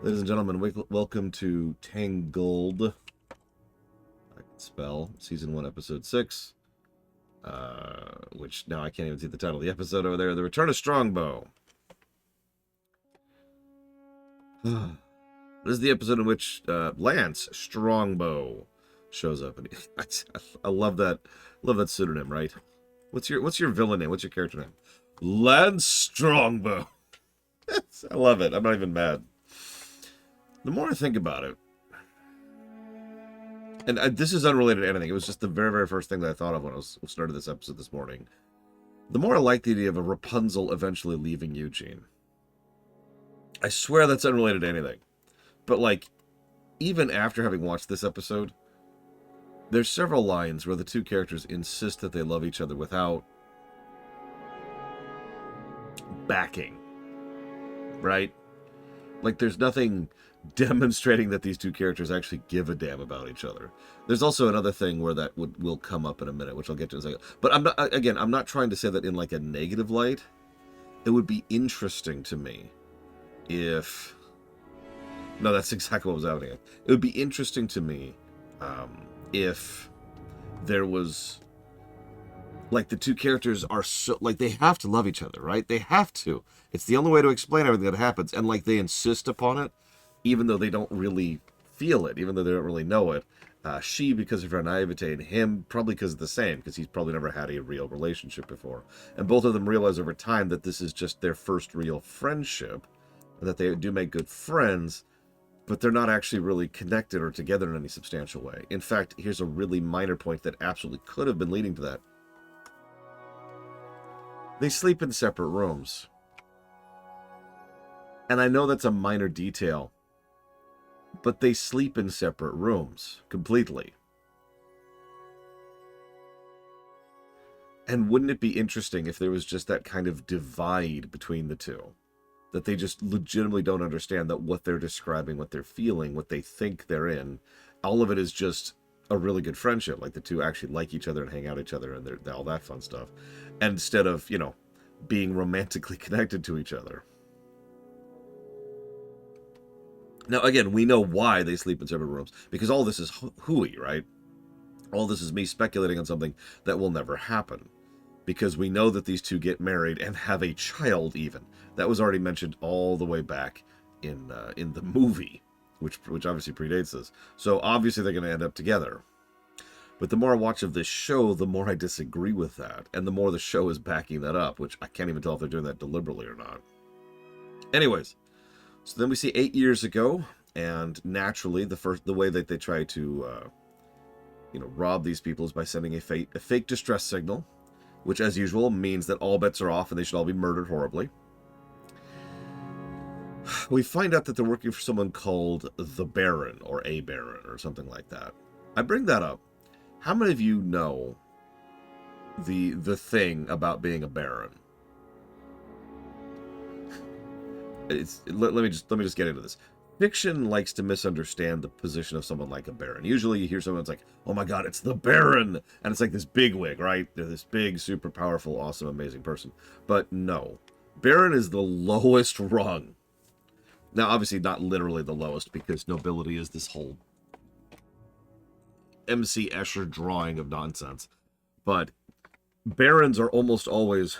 Ladies and gentlemen, welcome to Tangled. I can spell season 1, episode 6. Which now I can't even see the title of the episode over there. The Return of Strongbow. This is the episode in which Lance Strongbow shows up, and I love that. Love that pseudonym, right? What's your villain name? What's your character name? Lance Strongbow. I love it. I'm not even mad. The more I think about it, and this is unrelated to anything, it was just the very, very first thing that I thought of when I started this episode this morning. The more I like the idea of a Rapunzel eventually leaving Eugene. I swear that's unrelated to anything. But, like, even after having watched this episode, there's several lines where the two characters insist that they love each other without backing. Right? Like, there's nothing demonstrating that these two characters actually give a damn about each other. There's also another thing where that will come up in a minute, which I'll get to in a second. But I'm not trying to say that in like a negative light. It would be interesting to me if... No, that's exactly what was happening. It would be interesting to me if there was... Like, the two characters are so... Like, they have to love each other, right? They have to. It's the only way to explain everything that happens. And, like, they insist upon it, even though they don't really feel it, even though they don't really know it. She, because of her naivete, and him, probably because of the same, because he's probably never had a real relationship before. And both of them realize over time that this is just their first real friendship, and that they do make good friends, but they're not actually really connected or together in any substantial way. In fact, here's a really minor point that absolutely could have been leading to that. They sleep in separate rooms. And I know that's a minor detail, but they sleep in separate rooms completely. And wouldn't it be interesting if there was just that kind of divide between the two? That they just legitimately don't understand that what they're describing, what they're feeling, what they think they're in, all of it is just a really good friendship. Like the two actually like each other and hang out with each other and they're all that fun stuff. And instead of, being romantically connected to each other. Now, again, we know why they sleep in separate rooms. Because all this is hooey, right? All this is me speculating on something that will never happen. Because we know that these two get married and have a child, even. That was already mentioned all the way back in the movie, which obviously predates this. So, obviously, they're going to end up together. But the more I watch of this show, the more I disagree with that. And the more the show is backing that up, which I can't even tell if they're doing that deliberately or not. Anyways, so then we see 8 years ago, and naturally, the way that they try to, rob these people is by sending a fake distress signal, which, as usual, means that all bets are off and they should all be murdered horribly. We find out that they're working for someone called the Baron, or a Baron, or something like that. I bring that up. How many of you know the thing about being a Baron? Let me just get into this. Fiction likes to misunderstand the position of someone like a Baron. Usually you hear someone that's like, oh my god, it's the Baron! And it's like this big wig, right? They're this big, super powerful, awesome, amazing person. But no. Baron is the lowest rung. Now, obviously not literally the lowest, because nobility is this whole MC Escher drawing of nonsense. But barons are almost always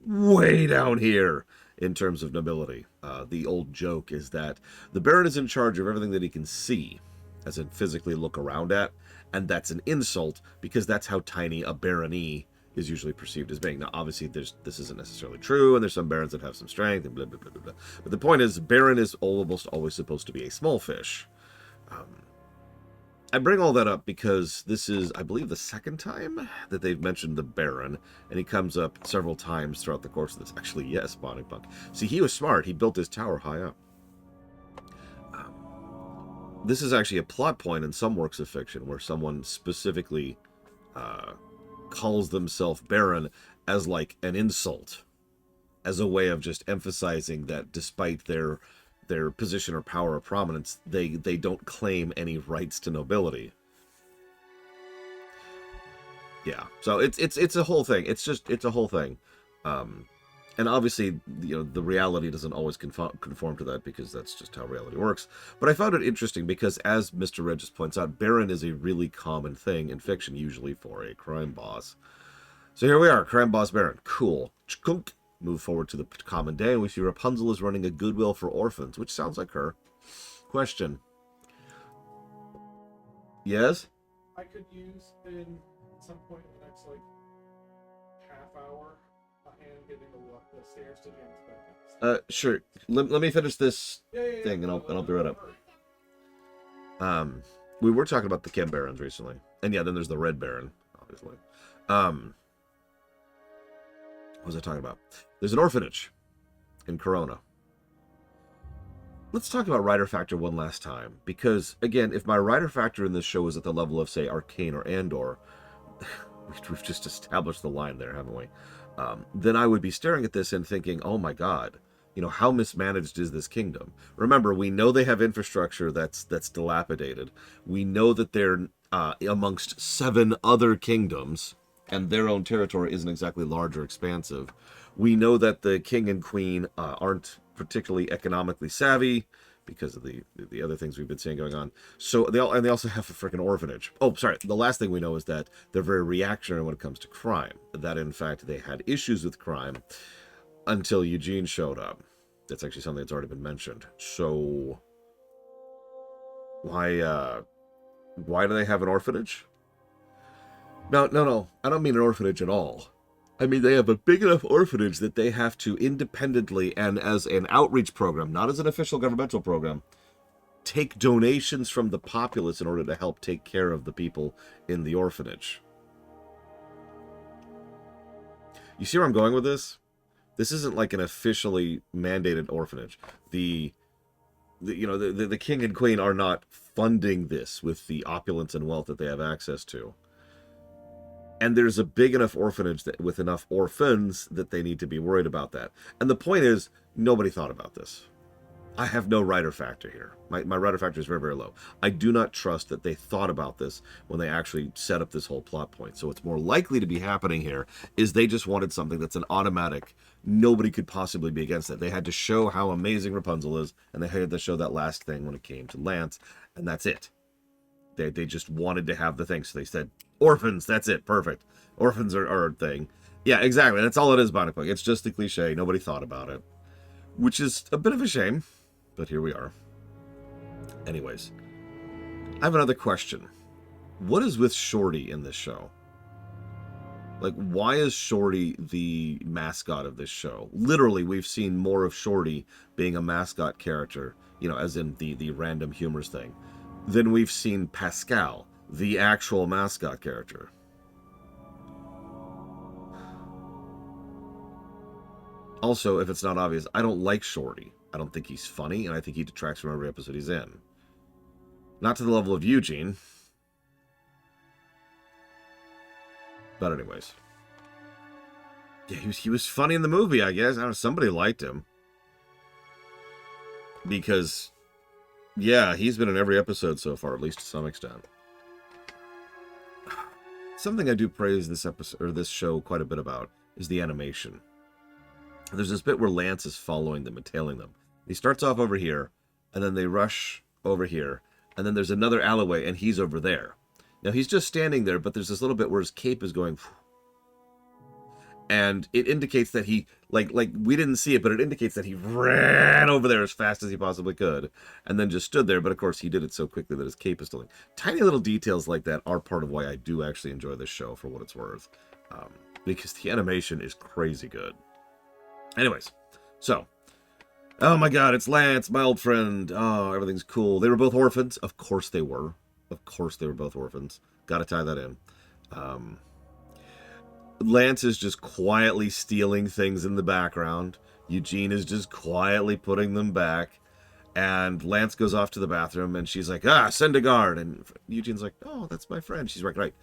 way down here in terms of nobility. The old joke is that the baron is in charge of everything that he can see, as in physically look around at, and that's an insult because that's how tiny a barony is usually perceived as being. Now, obviously, this isn't necessarily true, and there's some barons that have some strength, and blah, blah, blah, blah, blah. But the point is, baron is almost always supposed to be a small fish. I bring all that up because this is, I believe, the second time that they've mentioned the Baron, and he comes up several times throughout the course of this. Actually, yes, Bonnie Punk. See, he was smart. He built his tower high up. This is actually a plot point in some works of fiction where someone specifically calls themselves Baron as like an insult, as a way of just emphasizing that despite their position or power or prominence, they don't claim any rights to nobility. Yeah, so it's a whole thing. It's a whole thing. And obviously, the reality doesn't always conform to that, because that's just how reality works. But I found it interesting because, as Mr. Regis points out, Baron is a really common thing in fiction, usually for a crime boss. So here we are, crime boss Baron. Cool. Chkunk. Move forward to the common day, and we see Rapunzel is running a goodwill for orphans, which sounds like her. Question. Yes? I could use in at some point in the next, like, half hour and getting the stairs to James back. Sure. Let me finish this thing, and I'll be right up. We were talking about the Chem Barons recently, and yeah, then there's the Red Baron, obviously. What was I talking about? There's an orphanage in Corona. Let's talk about writer factor one last time, because again, if my writer factor in this show is at the level of, say, Arcane or Andor, we've just established the line there, haven't we? Then I would be staring at this and thinking, oh my god, how mismanaged is this kingdom? Remember, we know they have infrastructure that's dilapidated. We know that they're amongst 7 other kingdoms, and their own territory isn't exactly large or expansive. We know that the king and queen aren't particularly economically savvy because of the other things we've been seeing going on. So they also have a freaking orphanage. Oh, sorry. The last thing we know is that they're very reactionary when it comes to crime. That, in fact, they had issues with crime until Eugene showed up. That's actually something that's already been mentioned. So why do they have an orphanage? No. I don't mean an orphanage at all. I mean, they have a big enough orphanage that they have to independently and as an outreach program, not as an official governmental program, take donations from the populace in order to help take care of the people in the orphanage. You see where I'm going with this? This isn't like an officially mandated orphanage. The king and queen are not funding this with the opulence and wealth that they have access to. And there's a big enough orphanage with enough orphans that they need to be worried about that. And the point is, nobody thought about this. I have no writer factor here. My writer factor is very, very low. I do not trust that they thought about this when they actually set up this whole plot point. So what's more likely to be happening here is they just wanted something that's an automatic. Nobody could possibly be against it. They had to show how amazing Rapunzel is, and they had to show that last thing when it came to Lance, and that's it. They just wanted to have the thing, so they said, orphans, that's it, perfect. Orphans are a thing. Yeah, exactly, that's all it is, Bonnie. It's just a cliche, nobody thought about it. Which is a bit of a shame, but here we are. Anyways, I have another question. What is with Shorty in this show? Like, why is Shorty the mascot of this show? Literally, we've seen more of Shorty being a mascot character, as in the random humorous thing, than we've seen Pascal, the actual mascot character. Also, if it's not obvious, I don't like Shorty. I don't think he's funny, and I think he detracts from every episode he's in. Not to the level of Eugene. But anyways. Yeah, he was funny in the movie, I guess. I don't know, somebody liked him. Because, yeah, he's been in every episode so far, at least to some extent. Something I do praise this episode or this show quite a bit about is the animation. There's this bit where Lance is following them and tailing them. He starts off over here, and then they rush over here, and then there's another alleyway, and he's over there. Now, he's just standing there, but there's this little bit where his cape is going... And it indicates that he, like we didn't see it, but it indicates that he ran over there as fast as he possibly could, and then just stood there. But of course, he did it so quickly that his cape is still in. Tiny little details like that are part of why I do actually enjoy this show, for what it's worth, because the animation is crazy good. Anyways, so, oh my god, it's Lance, my old friend. Oh, everything's cool. They were both orphans. Of course they were. Of course they were both orphans. Gotta tie that in. Lance is just quietly stealing things in the background. Eugene is just quietly putting them back. And Lance goes off to the bathroom, and she's like, send a guard. And Eugene's like, oh, that's my friend. She's right.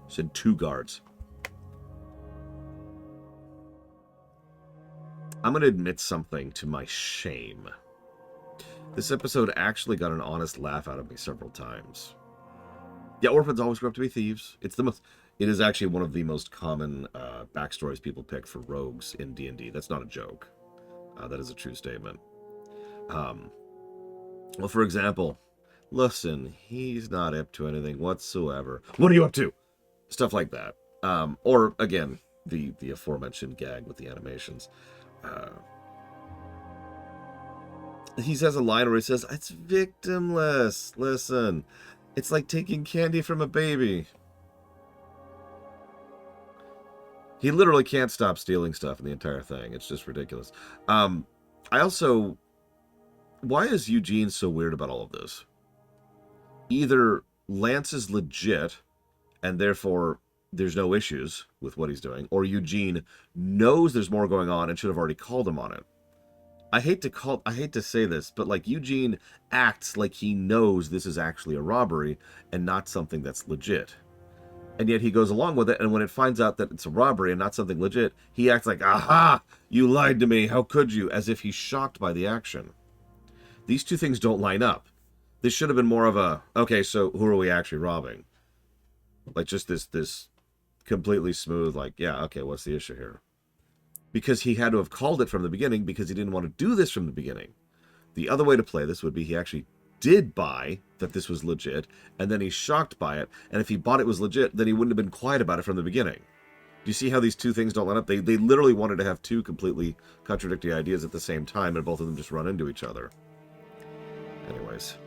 Send 2 guards. I'm going to admit something to my shame. This episode actually got an honest laugh out of me several times. Yeah, orphans always grow up to be thieves. It's It is actually one of the most common backstories people pick for rogues in D&D. That's not a joke. That is a true statement. Well, for example, listen, he's not up to anything whatsoever. What are you up to? Stuff like that. Or, again, the aforementioned gag with the animations. He says a line where he says, it's victimless. Listen, it's like taking candy from a baby. He literally can't stop stealing stuff in the entire thing. It's just ridiculous. I also... Why is Eugene so weird about all of this? Either Lance is legit, and therefore there's no issues with what he's doing, or Eugene knows there's more going on and should have already called him on it. I hate to say this, but like Eugene acts like he knows this is actually a robbery and not something that's legit. And yet he goes along with it, and when it finds out that it's a robbery and not something legit, he acts like, aha, you lied to me, how could you? As if he's shocked by the action. These two things don't line up. This should have been more of a, okay, so who are we actually robbing? Like just this completely smooth, like, yeah, okay, what's the issue here? Because he had to have called it from the beginning because he didn't want to do this from the beginning. The other way to play this would be he actually did buy that this was legit, and then he's shocked by it, and if he bought it was legit, then he wouldn't have been quiet about it from the beginning. Do you see how these two things don't line up? They literally wanted to have two completely contradictory ideas at the same time, and both of them just run into each other. Anyways.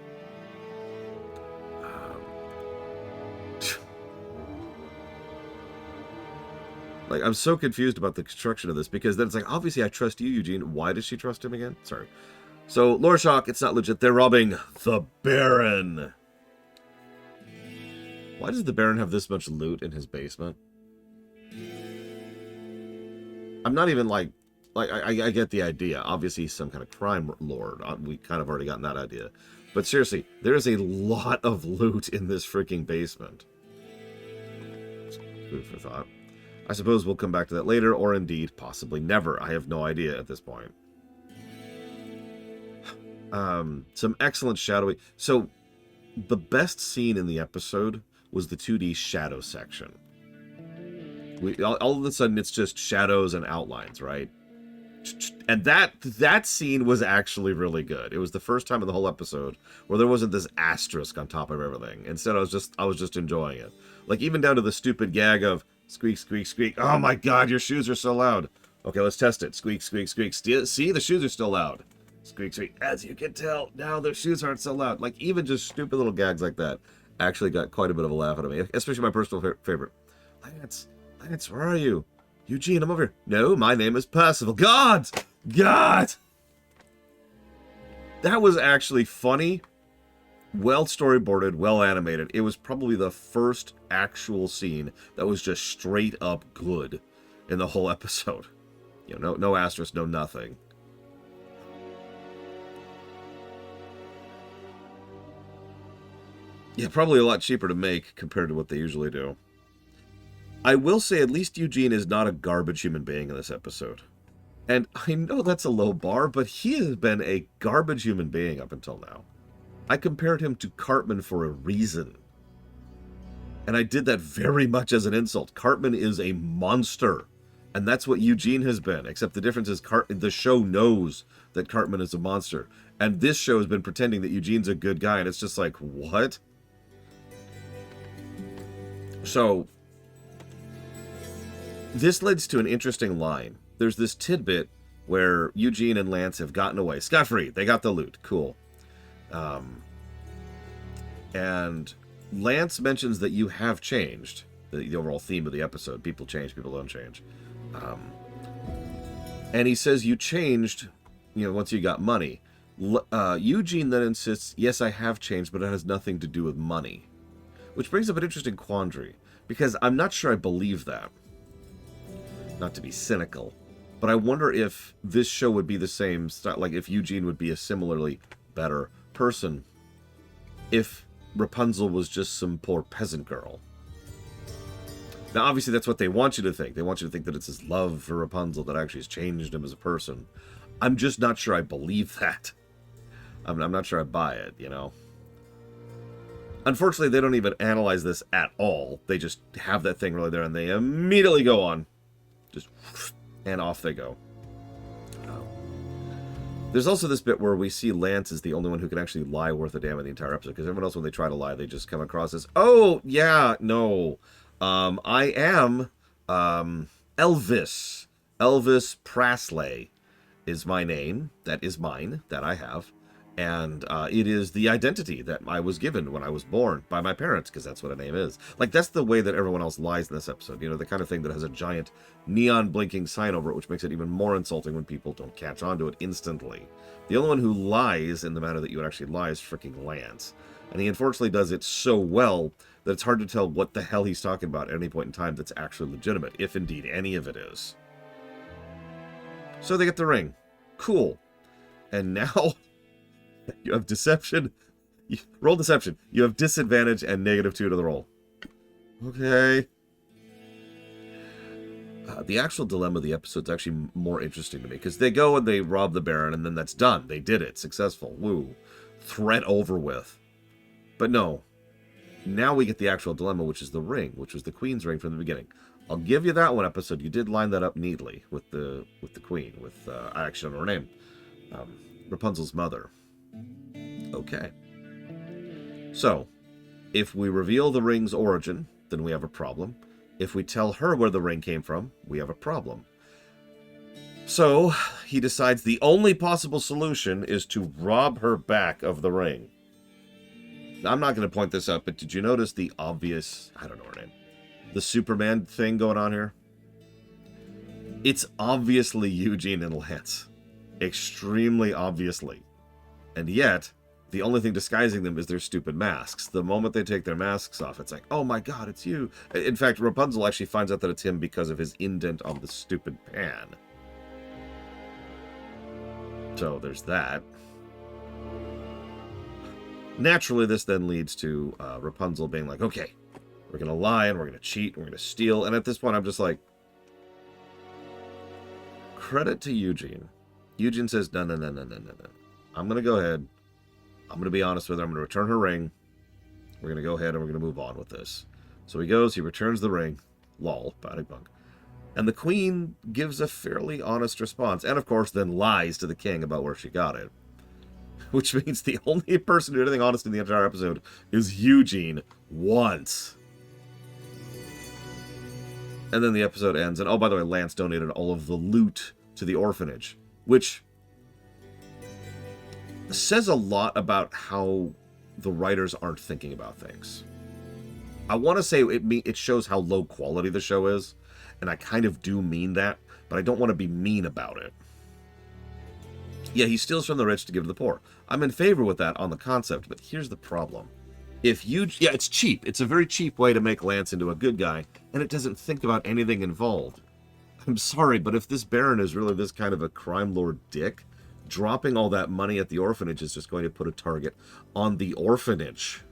Like, I'm so confused about the construction of this, because then it's like, obviously I trust you, Eugene. Why does she trust him again? Sorry. So, Lore Shock, it's not legit. They're robbing the Baron. Why does the Baron have this much loot in his basement? I'm not even like I get the idea. Obviously, he's some kind of crime lord. We kind of already gotten that idea. But seriously, there is a lot of loot in this freaking basement. Food for thought. I suppose we'll come back to that later, or indeed, possibly never. I have no idea at this point. Some excellent shadowy... So, the best scene in the episode was the 2D shadow section. All of a sudden, it's just shadows and outlines, right? And that scene was actually really good. It was the first time in the whole episode where there wasn't this asterisk on top of everything. Instead, I was just enjoying it. Like, even down to the stupid gag of squeak, squeak, squeak. Oh my god, your shoes are so loud. Okay, let's test it. Squeak, squeak, squeak. See, the shoes are still loud. Squeak, squeak. As you can tell, now their shoes aren't so loud. Like, even just stupid little gags like that actually got quite a bit of a laugh out of me. Especially my personal favorite. Lance, where are you? Eugene, I'm over here. No, my name is Percival. God! That was actually funny. Well storyboarded, well animated. It was probably the first actual scene that was just straight up good in the whole episode. You know, no asterisk, no nothing. Yeah, probably a lot cheaper to make compared to what they usually do. I will say at least Eugene is not a garbage human being in this episode. And I know that's a low bar, but he has been a garbage human being up until now. I compared him to Cartman for a reason. And I did that very much as an insult. Cartman is a monster. And that's what Eugene has been. Except the difference is the show knows that Cartman is a monster. And this show has been pretending that Eugene's a good guy. And it's just like, what? So, this leads to an interesting line. There's this tidbit where Eugene and Lance have gotten away. Scot-free. They got the loot. Cool. And Lance mentions that you have changed. The overall theme of the episode. People change, people don't change. And he says you changed, once you got money. Eugene then insists, yes, I have changed, but it has nothing to do with money. Which brings up an interesting quandary. Because I'm not sure I believe that. Not to be cynical. But I wonder if this show would be the same style. Like if Eugene would be a similarly better person. If Rapunzel was just some poor peasant girl. Now, obviously, that's what they want you to think. They want you to think that it's his love for Rapunzel that actually has changed him as a person. I'm just not sure I believe that. I'm not sure I buy it, Unfortunately, they don't even analyze this at all. They just have that thing really there, and they immediately go on. Just, and off they go. There's also this bit where we see Lance is the only one who can actually lie worth a damn in the entire episode, because everyone else, when they try to lie, they just come across as, oh, yeah, no, I am Elvis. Elvis Presley is my name. That is mine, that I have. And it is the identity that I was given when I was born by my parents, because that's what a name is. Like, that's the way that everyone else lies in this episode. You know, the kind of thing that has a giant neon blinking sign over it, which makes it even more insulting when people don't catch on to it instantly. The only one who lies in the manner that you would actually lie is freaking Lance. And he unfortunately does it so well that it's hard to tell what the hell he's talking about at any point in time that's actually legitimate, if indeed any of it is. So they get the ring. Cool. And now... you have deception. Roll deception. You have disadvantage and -2 to the roll. Okay. The actual dilemma of the episode is actually more interesting to me, because they go and they rob the Baron, and then that's done. They did it. Successful. Woo. Threat over with. But no. Now we get the actual dilemma, which is the ring, which was the Queen's ring from the beginning. I'll give you that one episode. You did line that up neatly with the Queen, with I actually don't know her name. Rapunzel's mother. Okay. So, if we reveal the ring's origin, then we have a problem. If we tell her where the ring came from, we have a problem. So, he decides the only possible solution is to rob her back of the ring. Now, I'm not going to point this out, but did you notice the obvious, I don't know her name, the Superman thing going on here? It's obviously Eugene and Lance. Extremely obviously. And yet, the only thing disguising them is their stupid masks. The moment they take their masks off, it's like, oh my god, it's you. In fact, Rapunzel actually finds out that it's him because of his indent on the stupid pan. So there's that. Naturally, this then leads to Rapunzel being like, okay, we're going to lie and we're going to cheat and we're going to steal. And at this point, I'm just like, credit to Eugene. Eugene says, no. I'm going to go ahead. I'm going to be honest with her. I'm going to return her ring. We're going to go ahead and we're going to move on with this. So he goes, he returns the ring. Lol, body bunk. And the Queen gives a fairly honest response. And of course, then lies to the king about where she got it. Which means the only person who did anything honest in the entire episode is Eugene once. And then the episode ends. And oh, by the way, Lance donated all of the loot to the orphanage. Which says a lot about how the writers aren't thinking about things. I want to say it shows how low quality the show is, and I kind of do mean that, but I don't want to be mean about it. Yeah, he steals from the rich to give to the poor. I'm in favor with that on the concept, but here's the problem. Yeah, it's cheap. It's a very cheap way to make Lance into a good guy, and it doesn't think about anything involved. I'm sorry, but if this Baron is really this kind of a crime lord dick, dropping all that money at the orphanage is just going to put a target on the orphanage.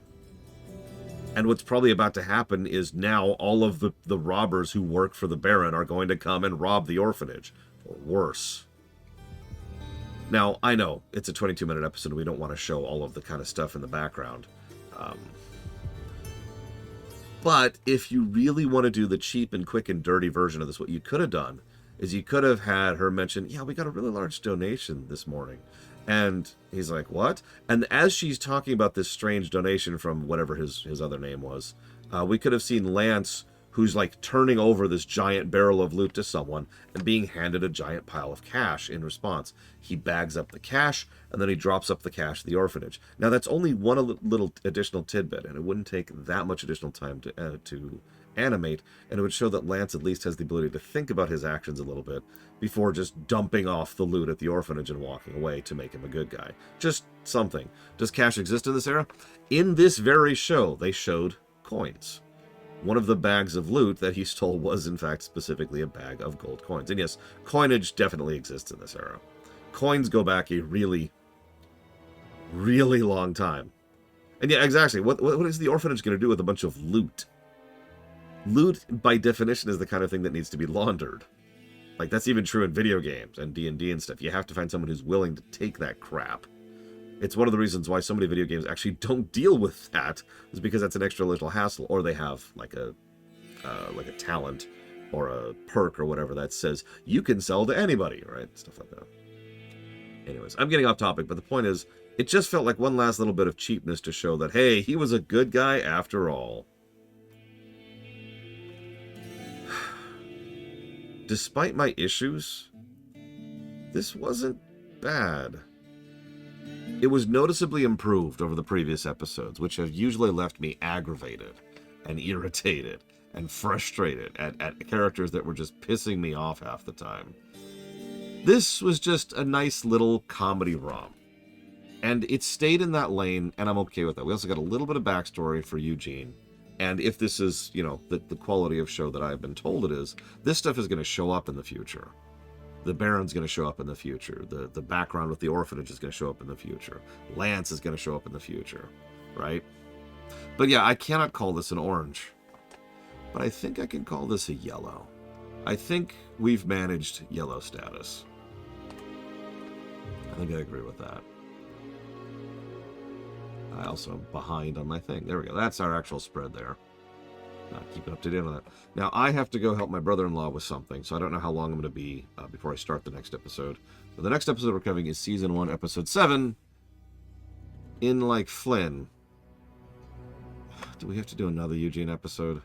And what's probably about to happen is now all of the robbers who work for the Baron are going to come and rob the orphanage. Or worse. Now, I know, it's a 22-minute episode and we don't want to show all of the kind of stuff in the background. But if you really want to do the cheap and quick and dirty version of this, what you could have done is you could have had her mention, yeah, we got a really large donation this morning. And he's like, what? And as she's talking about this strange donation from whatever his other name was, we could have seen Lance, who's like turning over this giant barrel of loot to someone and being handed a giant pile of cash in response. He bags up the cash and then he drops up the cash to the orphanage. Now that's only one little additional tidbit, and it wouldn't take that much additional time to animate, and it would show that Lance at least has the ability to think about his actions a little bit before just dumping off the loot at the orphanage and walking away to make him a good guy. Just something. Does cash exist in this era? In this very show, they showed coins. One of the bags of loot that he stole was, in fact, specifically a bag of gold coins. And yes, coinage definitely exists in this era. Coins go back a really, really long time. And yeah, exactly. What is the orphanage going to do with a bunch of loot? Loot, by definition, is the kind of thing that needs to be laundered. Like, that's even true in video games and D&D and stuff. You have to find someone who's willing to take that crap. It's one of the reasons why so many video games actually don't deal with that, is because that's an extra little hassle, or they have like a talent or a perk or whatever that says you can sell to anybody, right? Stuff like that. Anyways, I'm getting off topic, but the point is, it just felt like one last little bit of cheapness to show that, hey, he was a good guy after all. Despite my issues, this wasn't bad. It was noticeably improved over the previous episodes, which have usually left me aggravated and irritated and frustrated at characters that were just pissing me off half the time. This was just a nice little comedy romp. And it stayed in that lane, and I'm okay with that. We also got a little bit of backstory for Eugene. And if this is, the quality of show that I've been told it is, this stuff is going to show up in the future. The Baron's going to show up in the future. The background with the orphanage is going to show up in the future. Lance is going to show up in the future, right? But yeah, I cannot call this an orange. But I think I can call this a yellow. I think we've managed yellow status. I think I agree with that. I also am behind on my thing. There we go. That's our actual spread there. Not keeping up to date on that. Now, I have to go help my brother-in-law with something, so I don't know how long I'm going to be before I start the next episode. But the next episode we're covering is Season 1, Episode 7, In Like Flynn. Do we have to do another Eugene episode?